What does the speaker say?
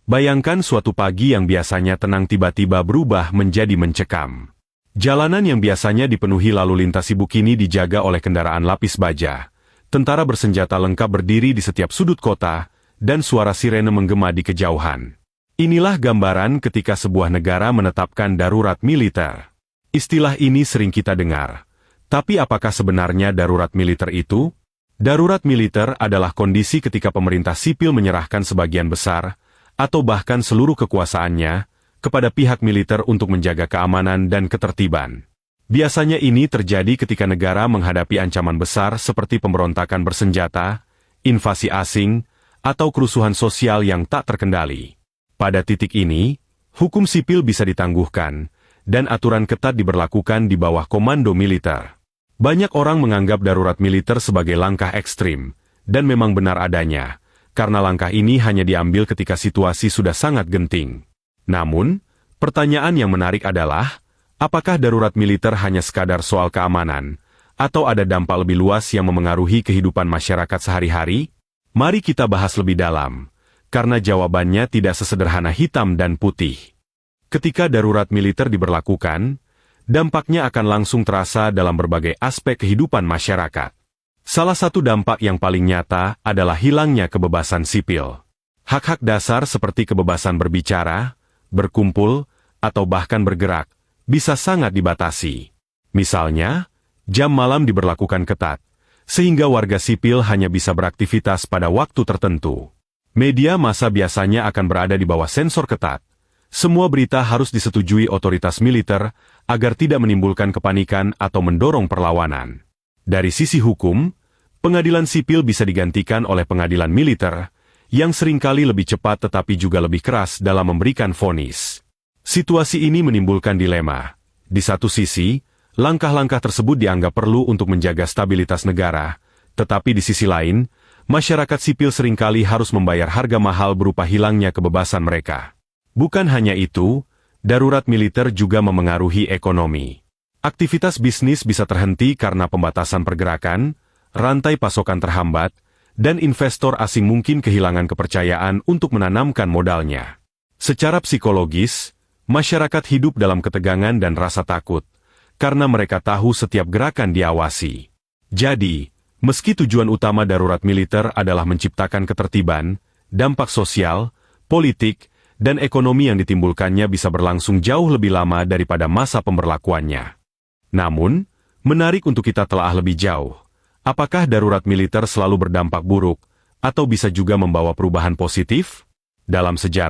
Bayangkan suatu pagi yang biasanya tenang tiba-tiba berubah menjadi mencekam. Jalanan yang biasanya dipenuhi lalu lintas sibuk kini dijaga oleh kendaraan lapis baja. Tentara bersenjata lengkap berdiri di setiap sudut kota, dan suara sirene menggema di kejauhan. Inilah gambaran ketika sebuah negara menetapkan darurat militer. Istilah ini sering kita dengar. Tapi apakah sebenarnya darurat militer itu? Darurat militer adalah kondisi ketika pemerintah sipil menyerahkan sebagian besar, atau bahkan seluruh kekuasaannya, kepada pihak militer untuk menjaga keamanan dan ketertiban. Biasanya ini terjadi ketika negara menghadapi ancaman besar seperti pemberontakan bersenjata, invasi asing, atau kerusuhan sosial yang tak terkendali. Pada titik ini, hukum sipil bisa ditangguhkan, dan aturan ketat diberlakukan di bawah komando militer. Banyak orang menganggap darurat militer sebagai langkah ekstrim, dan memang benar adanya, karena langkah ini hanya diambil ketika situasi sudah sangat genting. Namun, pertanyaan yang menarik adalah, apakah darurat militer hanya sekadar soal keamanan, atau ada dampak lebih luas yang memengaruhi kehidupan masyarakat sehari-hari? Mari kita bahas lebih dalam, karena jawabannya tidak sesederhana hitam dan putih. Ketika darurat militer diberlakukan, dampaknya akan langsung terasa dalam berbagai aspek kehidupan masyarakat. Salah satu dampak yang paling nyata adalah hilangnya kebebasan sipil. Hak-hak dasar seperti kebebasan berbicara, berkumpul, atau bahkan bergerak, bisa sangat dibatasi. Misalnya, jam malam diberlakukan ketat, sehingga warga sipil hanya bisa beraktivitas pada waktu tertentu. Media massa biasanya akan berada di bawah sensor ketat. Semua berita harus disetujui otoritas militer agar tidak menimbulkan kepanikan atau mendorong perlawanan. Dari sisi hukum, pengadilan sipil bisa digantikan oleh pengadilan militer, yang seringkali lebih cepat tetapi juga lebih keras dalam memberikan vonis. Situasi ini menimbulkan dilema. Di satu sisi, langkah-langkah tersebut dianggap perlu untuk menjaga stabilitas negara, tetapi di sisi lain, masyarakat sipil seringkali harus membayar harga mahal berupa hilangnya kebebasan mereka. Bukan hanya itu, darurat militer juga memengaruhi ekonomi. Aktivitas bisnis bisa terhenti karena pembatasan pergerakan, rantai pasokan terhambat, dan investor asing mungkin kehilangan kepercayaan untuk menanamkan modalnya. Secara psikologis, masyarakat hidup dalam ketegangan dan rasa takut, karena mereka tahu setiap gerakan diawasi. Jadi, meski tujuan utama darurat militer adalah menciptakan ketertiban, dampak sosial, politik, dan ekonomi yang ditimbulkannya bisa berlangsung jauh lebih lama daripada masa pemberlakuannya. Namun, menarik untuk kita telaah lebih jauh. Apakah darurat militer selalu berdampak buruk, atau bisa juga membawa perubahan positif? Dalam sejarah,